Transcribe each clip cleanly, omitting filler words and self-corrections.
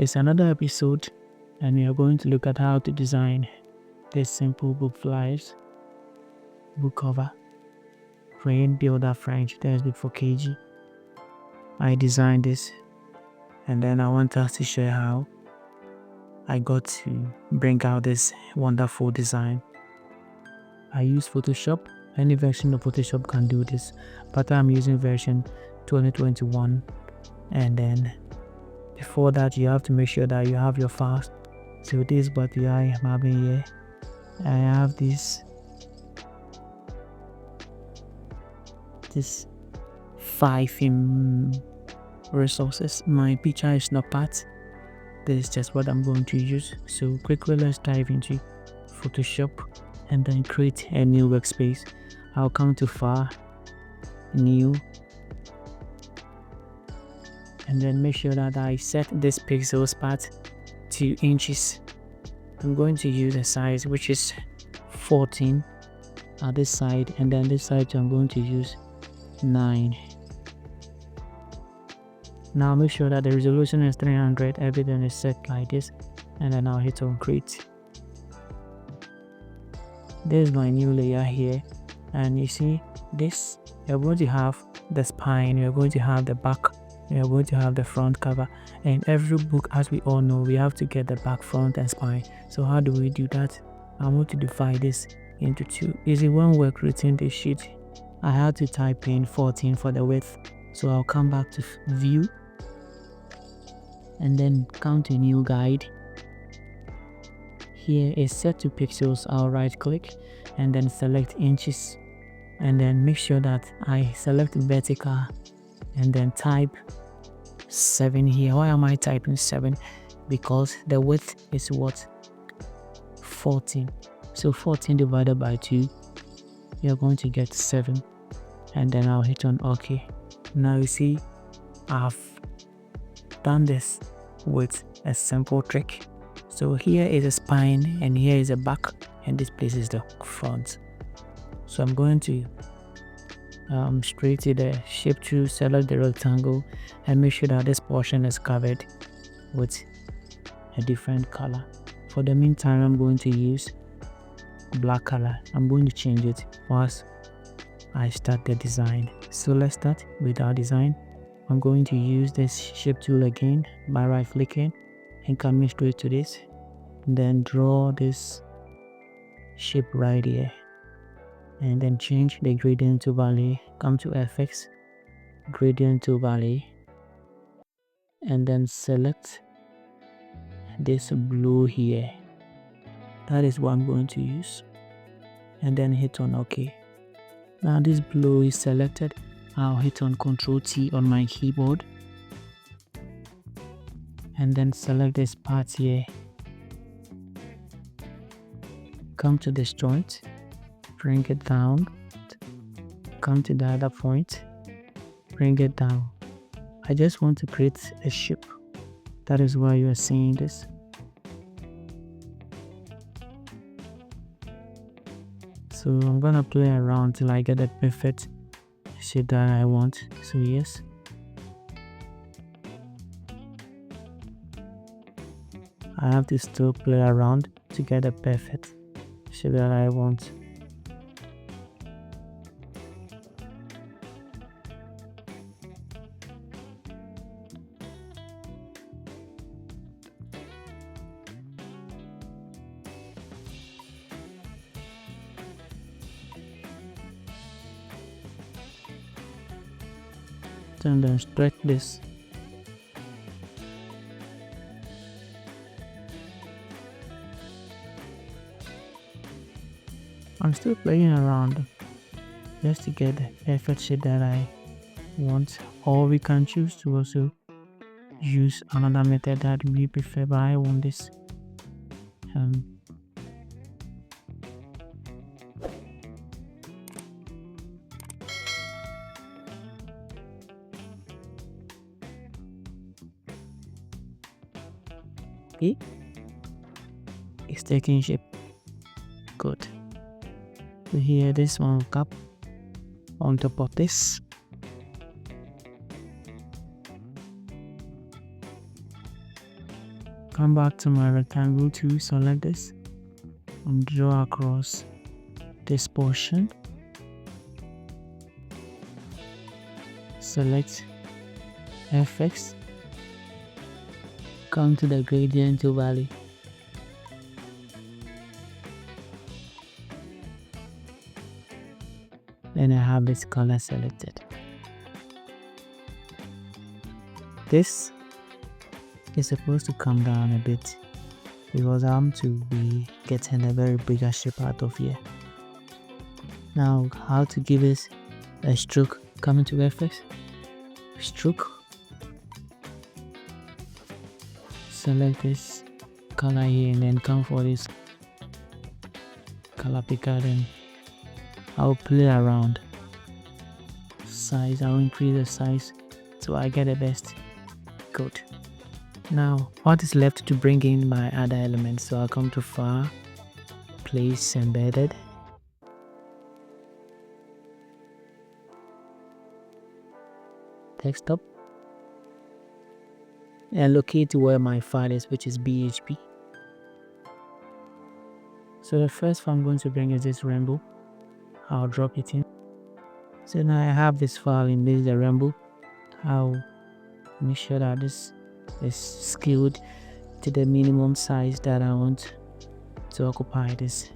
It's another episode, and we are going to look at how to design this simple book flyers, book cover, Rain Builder French textbook for KG. I designed this, and then I want us to share how I got to bring out this wonderful design. I use Photoshop. Any version of Photoshop can do this, but I'm using version 2021. And then before that, you have to make sure that you have your files. So this is what I am having here. I have this 5 resources. My picture is not part. This is just what I'm going to use. So quickly, let's dive into Photoshop and then create a new workspace. I'll come to File, New, and then make sure that I set this pixels part to inches. I'm going to use a size which is 14 at this side, and then this side I'm going to use 9. Now make sure that the resolution is 300, everything is set like this, and then I'll hit on create. This is my new layer here, and you see this, you're going to have the spine, you're going to have the back, you're going to have the front cover. And every book, as we all know, we have to get the back, front and spine. So how do we do that? I'm going to divide this into 2. Is it when we're creating this sheet? I had to type in 14 for the width, so I'll come back to view and then come to new guide. Here is set to pixels. I'll right click and then select inches, and then make sure that I select vertical and then type 7 here. Why am I typing 7? Because the width is what? 14. So 14 divided by 2, you're going to get 7, and then I'll hit on OK. Now you see I've done this with a simple trick. So here is a spine and here is a back, and this place is the front. So I'm going to straight to the shape tool, select the rectangle, and make sure that this portion is covered with a different color. For the meantime, I'm going to use black color. I'm going to change it whilst I start the design. So let's start with our design. I'm going to use this shape tool again by right clicking and coming straight to this, then draw this shape right here, and then change the gradient to valley. Come to FX, gradient to valley, and then select this blue here. That is what I'm going to use, and then hit on OK. Now this blue is selected. I'll hit on Ctrl T on my keyboard and then select this part here. Come to this joint, bring it down, come to the other point, bring it down. I just want to create a shape. That is why you are seeing this. So I'm gonna play around till I get a perfect shape that I want. So yes, I have to still play around to get a perfect shape that I want. And then stretch this. I'm still playing around just to get the perfect shape that I want, or we can choose to also use another method that we prefer, but I want this. Okay, it's taking shape. Good. So here this one will come on top of this. Come back to my rectangle tool, select this and draw across this portion. Select FX, come to the gradient overlay. Then I have this color selected. This is supposed to come down a bit because I'm to be getting a very bigger shape out of here. Now, how to give this a stroke? Come into FX, stroke, select this color here and then come for this color picker. Then I'll play around size. I'll increase the size so I get the best. Good. Now what is left to bring in my other elements? So I'll come to File, Place Embedded, Desktop, and locate where my file is, which is BHP. So the first one I'm going to bring is this rainbow. I'll drop it in. So now I have this file in this the rainbow. I'll make sure that this is scaled to the minimum size that I want to occupy this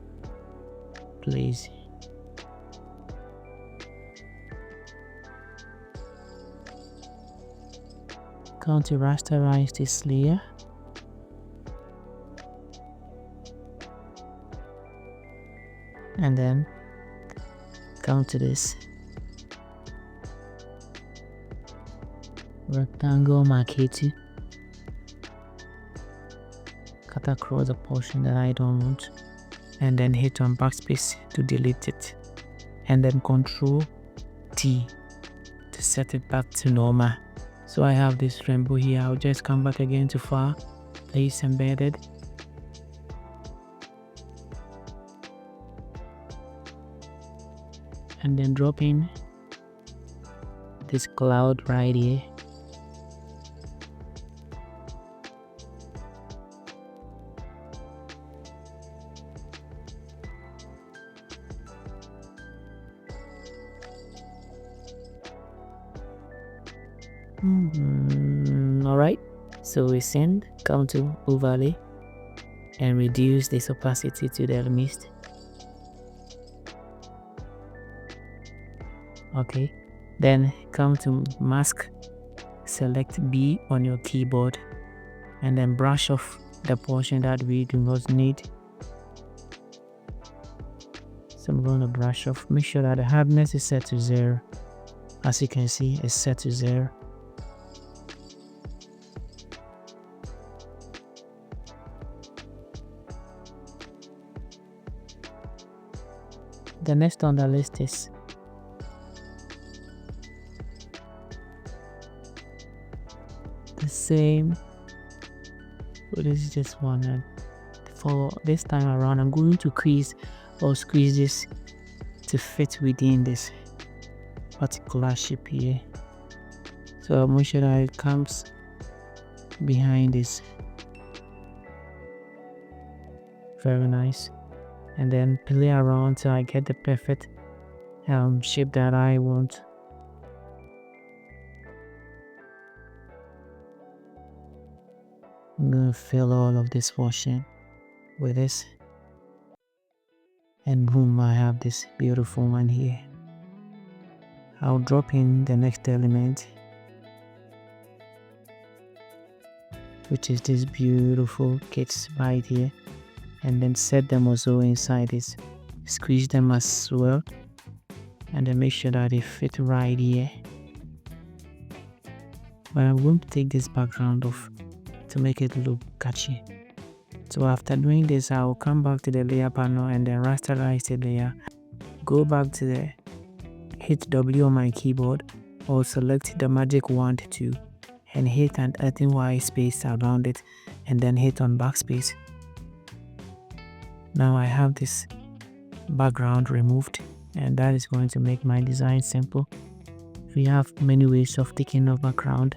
place. Come to rasterize this layer. And then come to this rectangle marquee, cut across the portion that I don't want, and then hit on backspace to delete it, and then Control T to set it back to normal. So I have this rainbow here. I'll just come back again to File, Place Embedded, and then drop in this cloud right here. Alright, so we send, come to overlay and reduce this opacity to the least. Okay, then come to mask, select B on your keyboard and then brush off the portion that we do not need. So I'm going to brush off, make sure that the hardness is set to 0. As you can see, it's set to 0. The next on the list is the same. So this is just one, and for this time around I'm going to crease or squeeze this to fit within this particular shape here. So I'll make sure that it comes behind this. Very nice. And then play around till I get the perfect shape that I want. I'm gonna fill all of this portion with this, and boom, I have this beautiful one here. I'll drop in the next element, which is this beautiful kits right here, and then set them also inside this, squeeze them as well, and then make sure that they fit right here. But I'm going to take this background off to make it look catchy. So after doing this, I will come back to the layer panel and then rasterize the layer. Go back to the hit W on my keyboard or select the magic wand tool and hit an earthen white space around it and then hit on backspace. Now I have this background removed, and that is going to make my design simple. We have many ways of taking a background,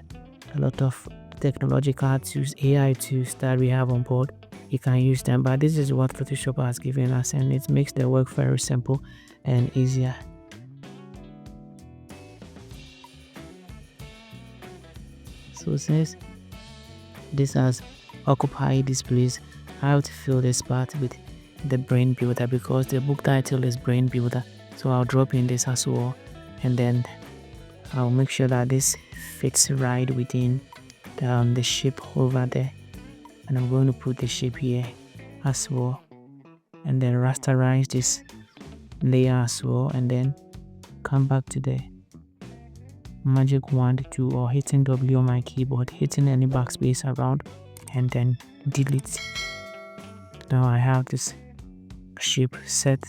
a lot of technological tools, AI tools that we have on board, you can use them. But this is what Photoshop has given us, and it makes the work very simple and easier. So since this has occupied this place, I have to fill this part with the brain builder because the book title is brain builder. So I'll drop in this as well, and then I'll make sure that this fits right within the shape over there, and I'm going to put the shape here as well, and then rasterize this layer as well, and then come back to the magic wand tool or hitting W on my keyboard, hitting any backspace around, and then delete. Now I have this shape set.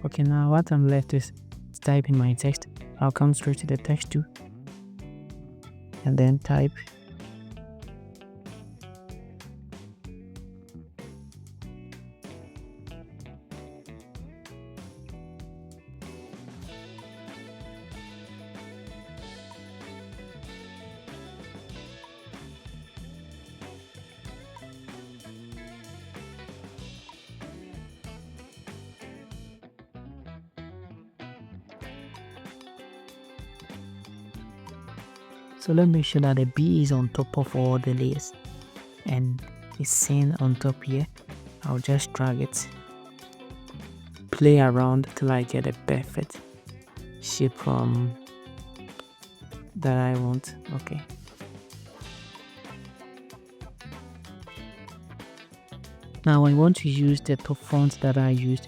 Okay, now what I'm left is type in my text. I'll come straight to the text tool and then type so let's make sure that the B is on top of all the layers and it's seen on top here. I'll just drag it, play around till I get a perfect shape that I want. Okay. Now I want to use the top font that I used.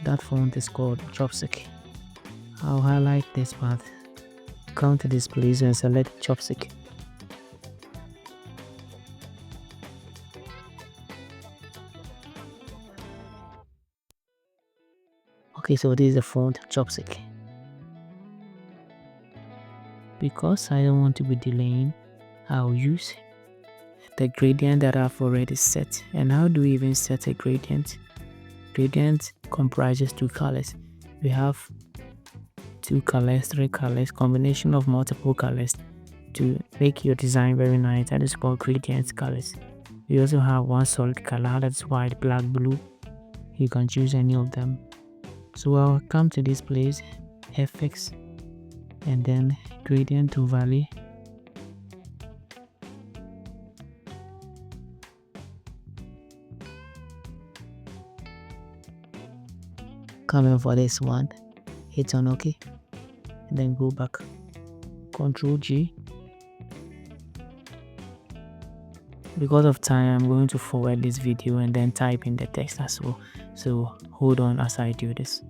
That font is called Chopstick. I'll highlight this part, come to this place and select Chopstick. Okay, so this is the font Chopstick. Because I don't want to be delaying, I'll use the gradient that I've already set. And how do we even set a gradient? Gradient comprises two colors. We have 2 colors, 3 colors, combination of multiple colors to make your design very nice. That is called gradient colors. We also have one solid color, that's white, black, blue. You can choose any of them. So I'll come to this place, FX, and then gradient overlay. Coming for this one, hit on OK, and then go back, Ctrl G. Because of time, I'm going to forward this video and then type in the text as well. So hold on as I do this.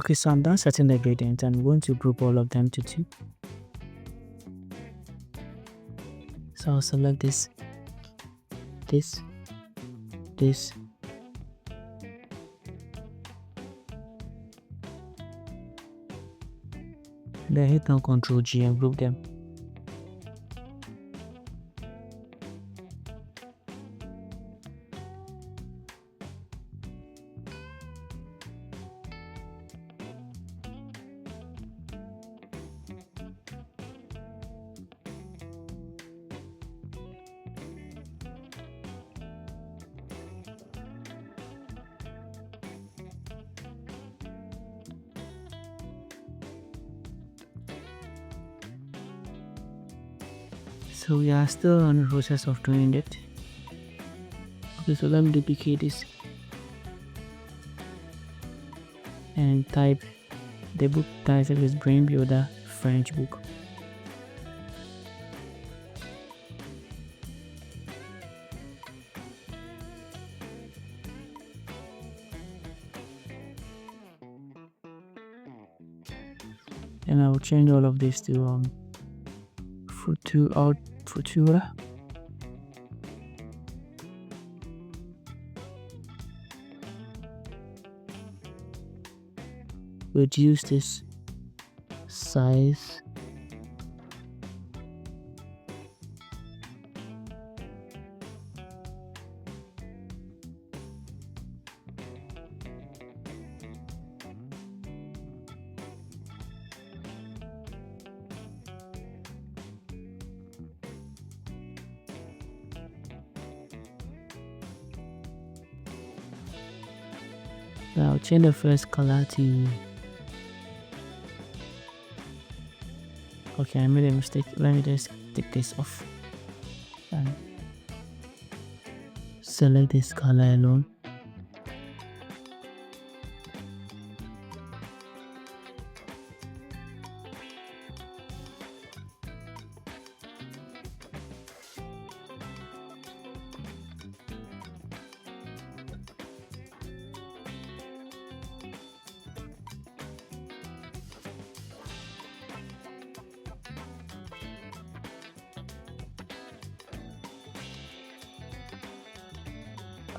Okay, so I'm done setting the gradient. I'm going to group all of them to 2. So I'll select this, this, then hit down Ctrl G and group them. So we are still on the process of doing it. Okay, so let me duplicate this and type the book title is Brain Builder French book. And I will change all of this to Futura. Reduce this size. Now change the first color to, okay, I made a mistake. Let me just take this off and select this color alone.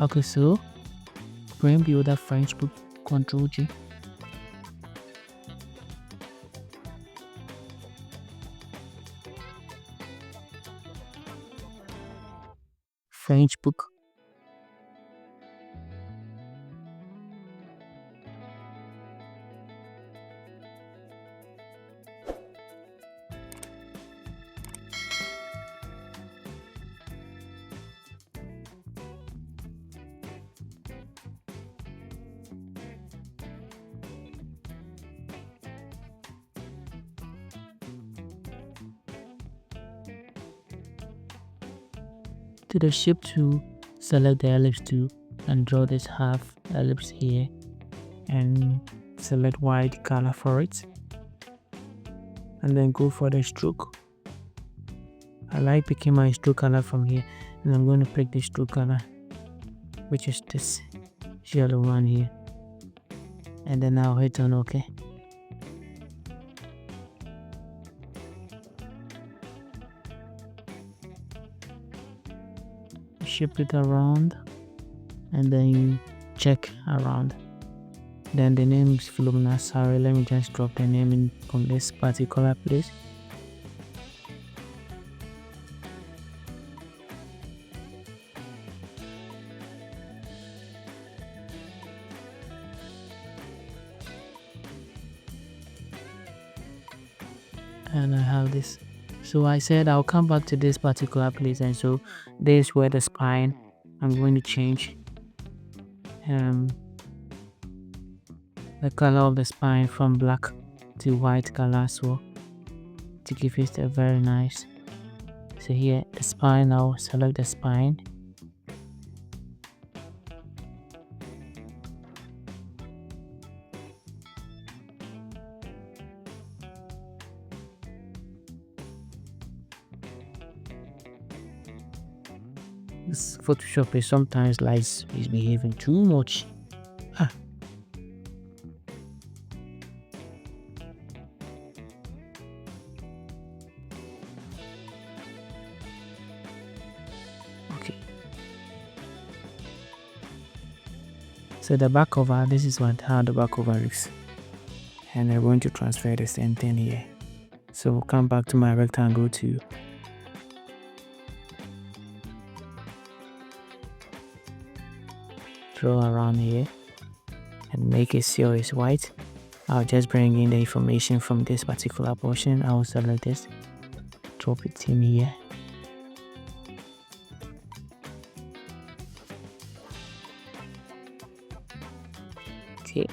Okay, so Brain Builder French book, Ctrl G. French book. To the shape tool, select the ellipse tool and draw this half ellipse here and select white color for it, and then go for the stroke. I like picking my stroke color from here, and I'm going to pick the stroke color, which is this yellow one here, and then I'll hit on OK. Shape it around and then you check around. Then the name is Philomena. Sorry, let me just drop the name in on this particular place. And I have this. So I said I'll come back to this particular place, and so this is where the spine, I'm going to change the color of the spine from black to white color as well, to give it a very nice. So here the spine, I'll select the spine. This Photoshop is sometimes like is behaving too much. So the back cover, this is how the back cover looks. And I'm going to transfer the same thing here. So come back to my rectangle to draw around here and make it sure it's white. I'll just bring in the information from this particular portion. I'll select this, drop it in here. Okay.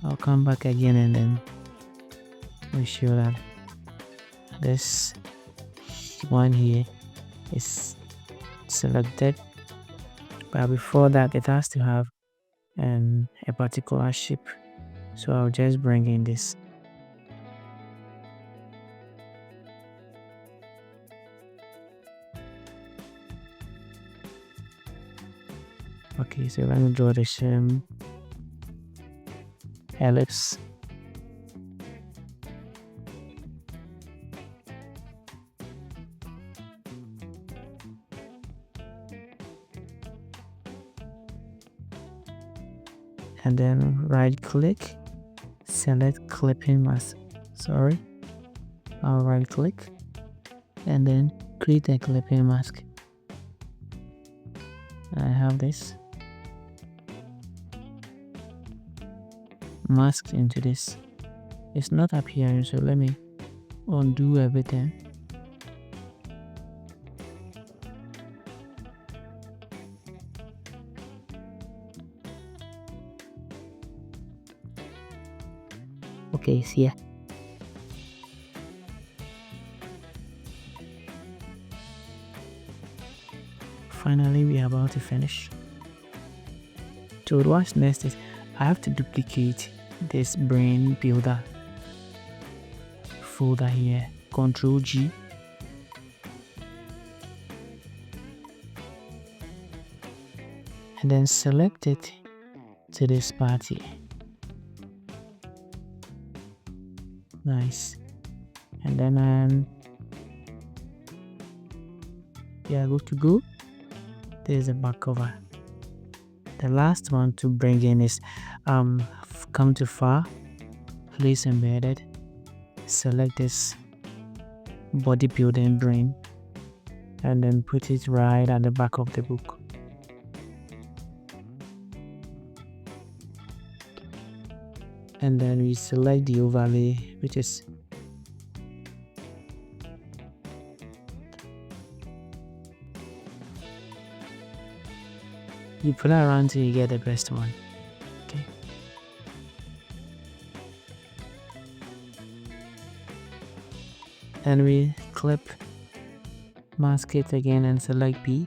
I'll come back again and then make sure that this one here is selected, but before that it has to have a particular shape. So I'll just bring in this. Okay, so let me draw the same ellipse. And then right click, select clipping mask. I'll right click and then create a clipping mask. I have this masked into this. It's not appearing, so let me undo everything. Okay, it's here. Finally, we are about to finish. So what's next is I have to duplicate this brain builder folder here. Ctrl G. And then select it to this part here. Nice. And then yeah, good to go. There's a back cover. The last one to bring in is come to file, place embedded, select this bodybuilding brain and then put it right at the back of the book. And then we select the overlay, which is you put it around till you get the best one. Okay. And we clip, mask it again and select B.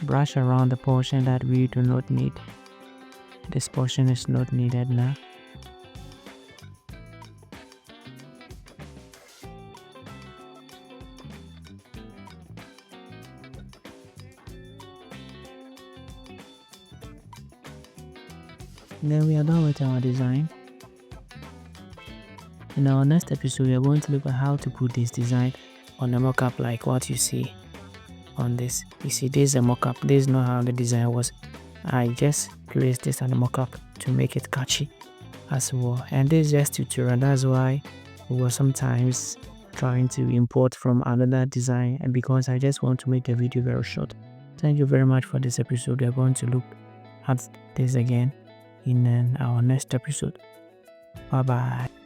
Brush around the portion that we do not need. This portion is not needed now. Then we are done with our design. In our next episode, we are going to look at how to put this design on a mockup like what you see on this. You see, this is a mockup. This is not how the design was. I just placed this on the mockup to make it catchy as well. And this is just tutorial. That's why we were sometimes trying to import from another design, and because I just want to make the video very short. Thank you very much for this episode. We are going to look at this again in our next episode. Bye bye.